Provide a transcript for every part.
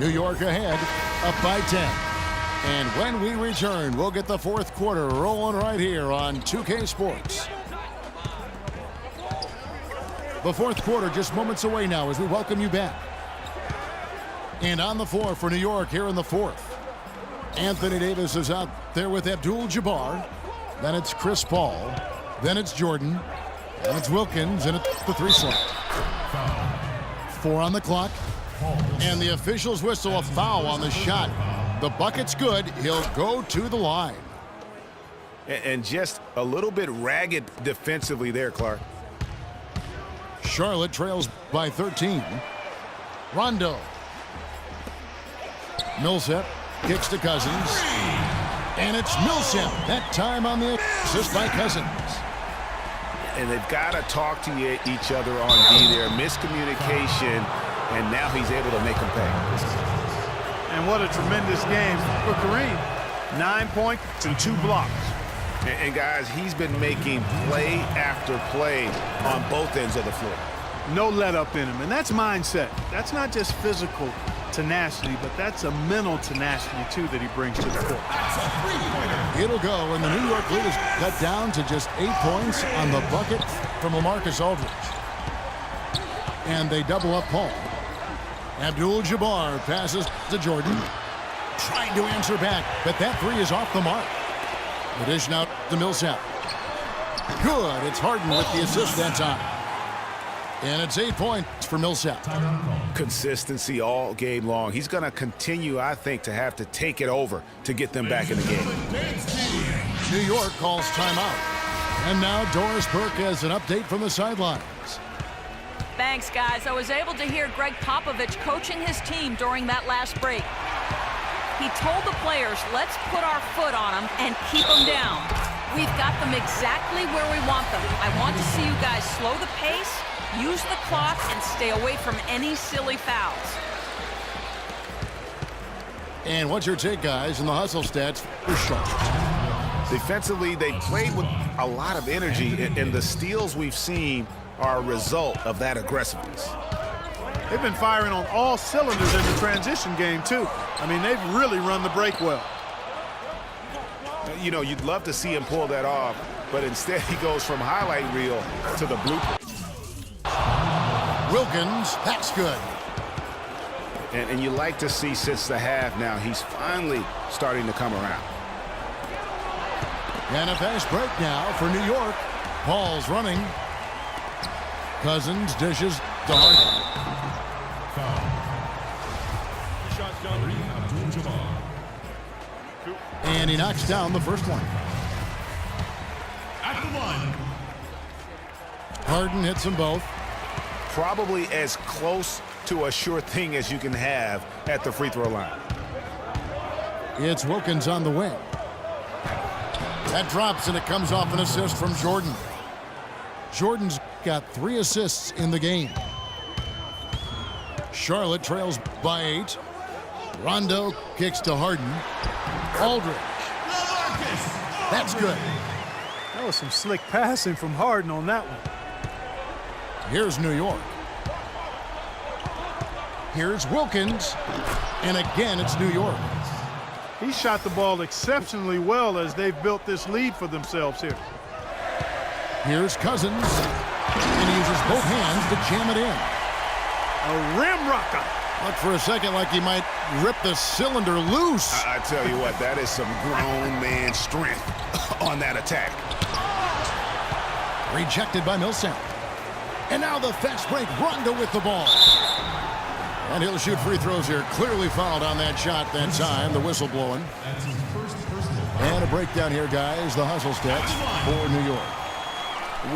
New York ahead, up by 10. And when we return, we'll get the fourth quarter rolling right here on 2K Sports. The fourth quarter just moments away now as we welcome you back. And on the floor for New York here in the fourth. Anthony Davis is out there with Abdul-Jabbar. Then it's Chris Paul. Then it's Jordan. Then it's Wilkins, and it's the three slot. 4 on the clock. And the officials whistle a foul on the shot. The bucket's good. He'll go to the line. And just a little bit ragged defensively there, Clark. Charlotte trails by 13. Rondo. Millsap kicks to Cousins. And it's Millsap. That time on the assist by Cousins. And they've got to talk to each other on D there. Miscommunication, and now he's able to make them pay. And what a tremendous game for Kareem. 9 points and 2 blocks. And guys, he's been making play after play on both ends of the floor. No let up in him, and that's mindset. That's not just physical tenacity, but that's a mental tenacity, too, that he brings to the court. It'll go, and the New York lead is cut down to just 8 points on the bucket from LaMarcus Aldridge. And they double up Paul. Abdul-Jabbar passes to Jordan. Trying to answer back, but that three is off the mark. The dish now to Millsap. Good. It's Harden with the assist that time. And it's 8 points for Millsap. Consistency all game long. He's going to continue, I think, to have to take it over to get them back in the game. New York calls timeout. And now Doris Burke has an update from the sidelines. Thanks, guys. I was able to hear Greg Popovich coaching his team during that last break. He told the players, let's put our foot on them and keep them down. We've got them exactly where we want them. I want to see you guys slow the pace, use the clock, and stay away from any silly fouls. And what's your take, guys, in the hustle stats for Charlotte? Defensively, they played with a lot of energy, and the steals we've seen are a result of that aggressiveness. They've been firing on all cylinders in the transition game, too. I mean, they've really run the break well. You know, you'd love to see him pull that off, but instead he goes from highlight reel to the blooper. Wilkins, that's good. And you like to see since the half now, he's finally starting to come around. And a fast break now for New York. Paul's running. Cousins dishes to Harden. And he knocks down the first one. Harden hits them both. Probably as close to a sure thing as you can have at the free throw line. It's Wilkins on the wing. That drops, and it comes off an assist from Jordan. Jordan's got 3 assists in the game. Charlotte trails by 8. Rondo kicks to Harden. Aldridge. That's good. That was some slick passing from Harden on that one. Here's New York. Here's Wilkins. And again, it's New York. He shot the ball exceptionally well as they've built this lead for themselves here. Here's Cousins. And he uses both hands to jam it in. A rim rocker. Looked for a second like he might rip the cylinder loose. I tell you what, that is some grown man strength on that attack. Rejected by Millsap. And now the fast break. Rondo with the ball. And he'll shoot free throws here. Clearly fouled on that shot that time. The whistle blowing. And a breakdown here, guys. The hustle stats for New York.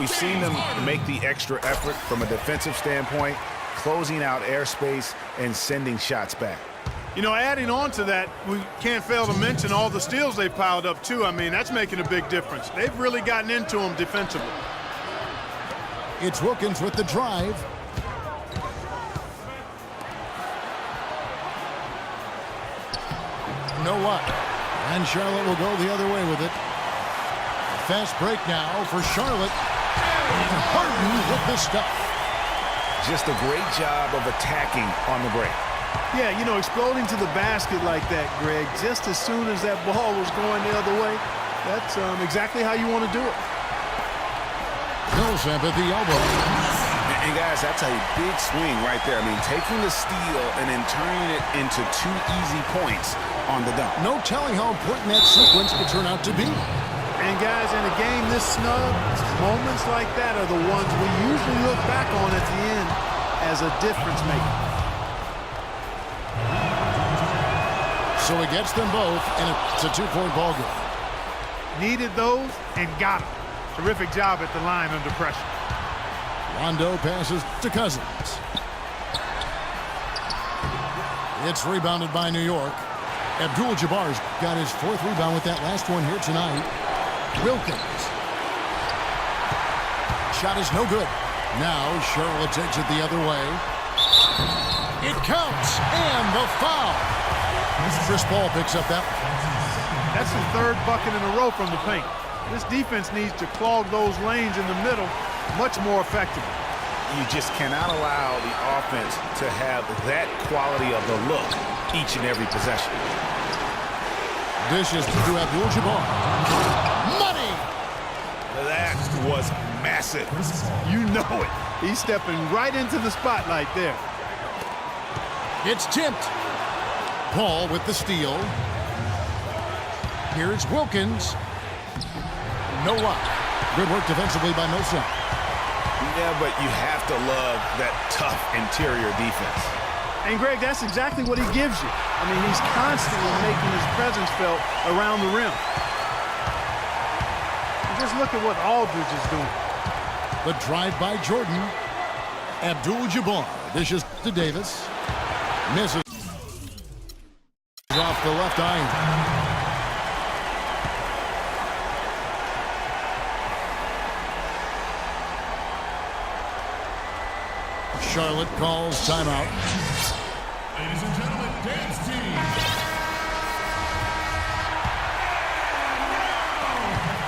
We've seen them make the extra effort from a defensive standpoint, closing out airspace and sending shots back. You know, adding on to that, we can't fail to mention all the steals they've piled up, too. I mean, that's making a big difference. They've really gotten into them defensively. It's Wilkins with the drive. No luck. And Charlotte will go the other way with it. Fast break now for Charlotte. And Harden with the stuff. Just a great job of attacking on the break. Yeah, you know, exploding to the basket like that, Greg, just as soon as that ball was going the other way, that's exactly how you want to do it. Millsap at the elbow. And guys, that's a big swing right there. I mean, taking the steal and then turning it into 2 easy points on the dunk. No telling how important that sequence could turn out to be. And guys, in a game this snug, moments like that are the ones we usually look back on at the end as a difference maker. So he gets them both, and it's a 2-point ball game. Needed those and got them. Terrific job at the line under pressure. Rondo passes to Cousins. It's rebounded by New York. Abdul-Jabbar's got his 4th rebound with that last one here tonight. Wilkins. Shot is no good. Now Charlotte takes it the other way. It counts, and the foul. Chris Paul picks up that one. That's the 3rd bucket in a row from the paint. This defense needs to clog those lanes in the middle much more effectively. You just cannot allow the offense to have that quality of the look each and every possession. Dishes to Abdul-Jabbar. Money! That was massive. You know it. He's stepping right into the spotlight there. It's tipped. Paul with the steal. Here's Wilkins. No luck. Good work defensively by Millsap. Yeah, but you have to love that tough interior defense. And, Greg, that's exactly what he gives you. I mean, he's constantly making his presence felt around the rim. And just look at what Aldridge is doing. The drive by Jordan. Abdul-Jabbar dishes to Davis. Misses. Off the left iron. Charlotte calls timeout. Ladies and gentlemen, dance team.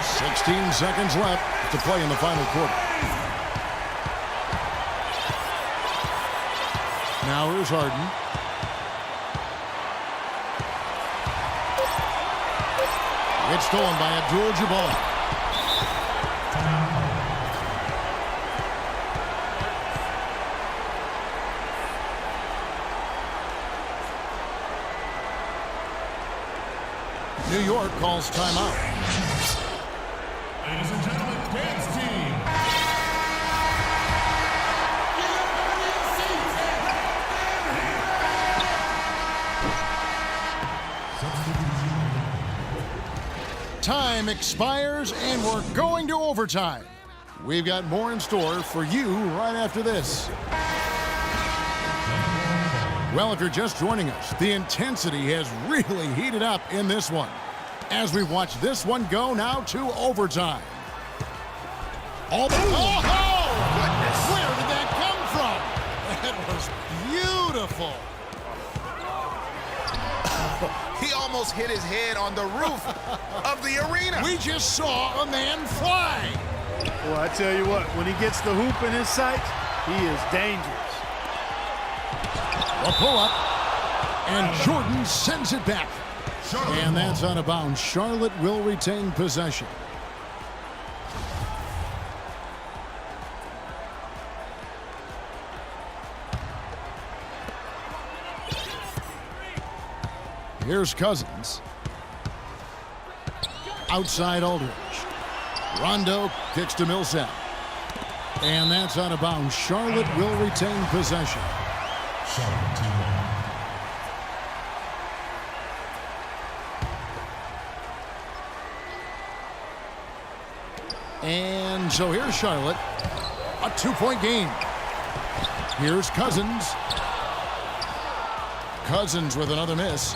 16 seconds left to play in the final quarter. Now here's Harden. It's stolen by Abdul-Jabbar. New York calls timeout. Ladies and gentlemen, dance team. Time expires and we're going to overtime. We've got more in store for you right after this. Well, if you're just joining us, the intensity has really heated up in this one as we watch this one go now to overtime. Oh, goodness. Where did that come from? That was beautiful. He almost hit his head on the roof of the arena. We just saw a man fly. Well, I tell you what, when he gets the hoop in his sights, he is dangerous. A pull-up, and Jordan sends it back. And that's out of bounds. Charlotte will retain possession. Here's Cousins. Outside Aldridge. Rondo kicks to Millsap. And that's out of bounds. Charlotte will retain possession. And so here's Charlotte. A 2-point game. Here's Cousins. Cousins with another miss.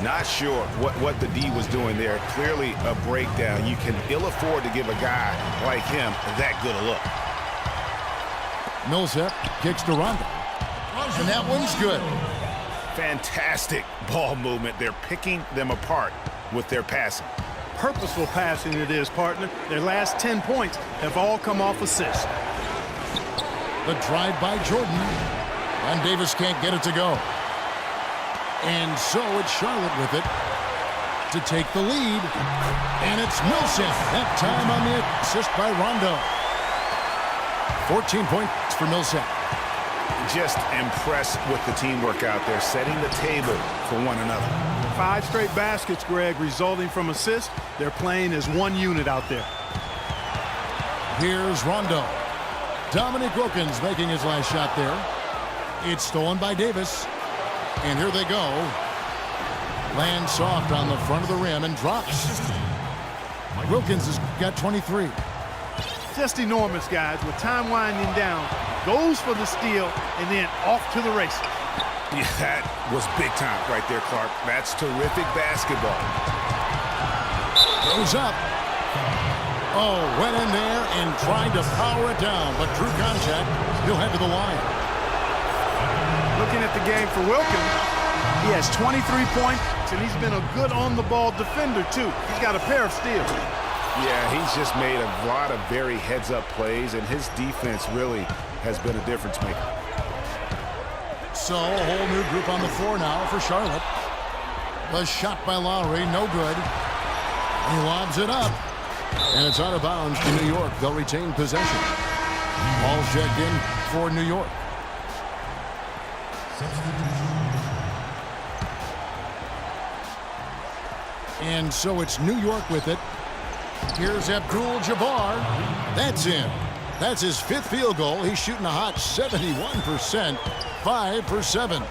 Not sure what the D was doing there. Clearly a breakdown. You can ill afford to give a guy like him that good a look. Millsap kicks to Rondo. And that one's good. Fantastic ball movement. They're picking them apart with their passing. Purposeful passing it is, partner. Their last 10 points have all come off assists. The drive by Jordan. And Davis can't get it to go. And so it's Charlotte with it to take the lead. And it's Millsap. That time on the assist by Rondo. 14 points for Millsap. Just impressed with the teamwork out there, setting the table for one another. 5 straight baskets, Greg, resulting from assists. They're playing as one unit out there. Here's Rondo. Dominique Wilkins making his last shot there. It's stolen by Davis. And here they go. Lands soft on the front of the rim and drops. Wilkins has got 23. Just enormous, guys. With time winding down, goes for the steal, and then off to the races. Yeah, that was big time right there, Clark. That's terrific basketball. Goes up. Oh, went in there and tried to power it down, but drew contact. He'll head to the line. Looking at the game for Wilkins, he has 23 points, and he's been a good on-the-ball defender, too. He's got a pair of steals. Yeah, he's just made a lot of very heads-up plays, and his defense really has been a difference maker. So a whole new group on the floor now for Charlotte. The shot by Lowry, no good. He lobs it up, and it's out of bounds to New York. They'll retain possession. Ball's checked in for New York. And so it's New York with it. Here's Abdul-Jabbar. That's in. That's his 5th field goal. He's shooting a hot 71%. 5 for 7.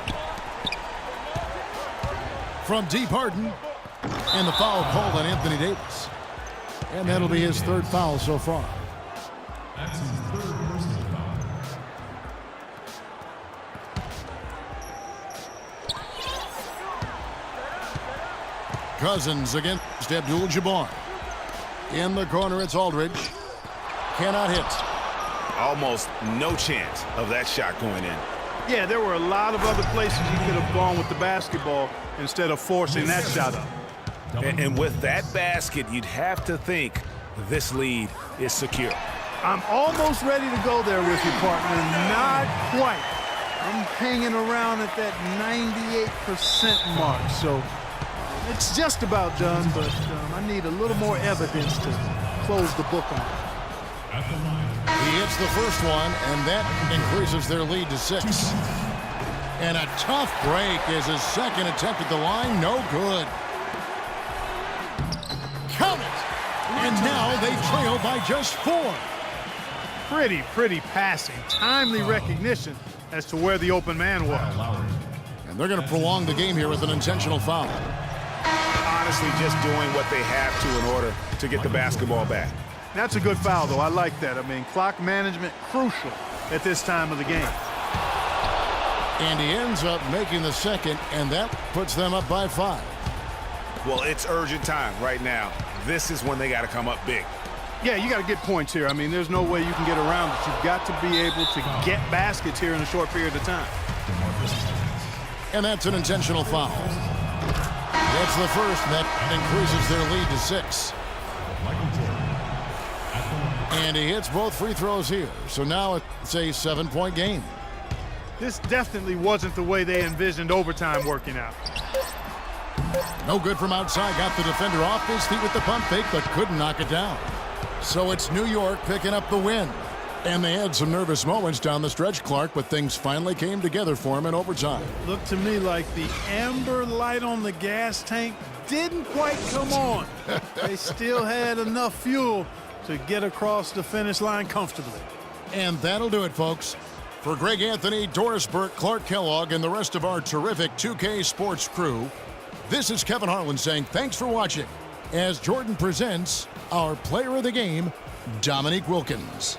From deep, Harden. And the foul called on Anthony Davis. And that'll be his 3rd foul so far. That's his 3rd personal foul. Cousins against Abdul-Jabbar. In the corner, it's Aldridge. Cannot hit. Almost no chance of that shot going in. Yeah, there were a lot of other places he could have gone with the basketball instead of forcing that shot up. And with that basket, you'd have to think this lead is secure. I'm almost ready to go there with you, partner. Not quite. I'm hanging around at that 98% mark, so it's just about done, but I need a little more evidence to close the book on it. He hits the first one, and that increases their lead to 6. And a tough break is his 2nd attempt at the line. No good. Count it! And now they trail by just 4. Pretty passing. Timely recognition as to where the open man was. And they're going to prolong the game here with an intentional foul. Honestly, just doing what they have to in order to get the basketball back. That's a good foul, though. I like that. I mean, clock management crucial at this time of the game. And he ends up making the 2nd, and that puts them up by 5. Well, it's urgent time right now. This is when they got to come up big. Yeah, you got to get points here. I mean, there's no way you can get around it. You've got to be able to get baskets here in a short period of time. And that's an intentional foul. That's the first, and that increases their lead to 6. And he hits both free throws here. So now it's a 7-point game. This definitely wasn't the way they envisioned overtime working out. No good from outside. Got the defender off his feet with the pump fake, but couldn't knock it down. So it's New York picking up the win. And they had some nervous moments down the stretch, Clark, but things finally came together for him in overtime. Looked to me like the amber light on the gas tank didn't quite come on. They still had enough fuel to get across the finish line comfortably. And that'll do it, folks. For Greg Anthony, Doris Burke, Clark Kellogg, and the rest of our terrific 2K Sports crew, this is Kevin Harlan saying thanks for watching as Jordan presents our player of the game, Dominique Wilkins.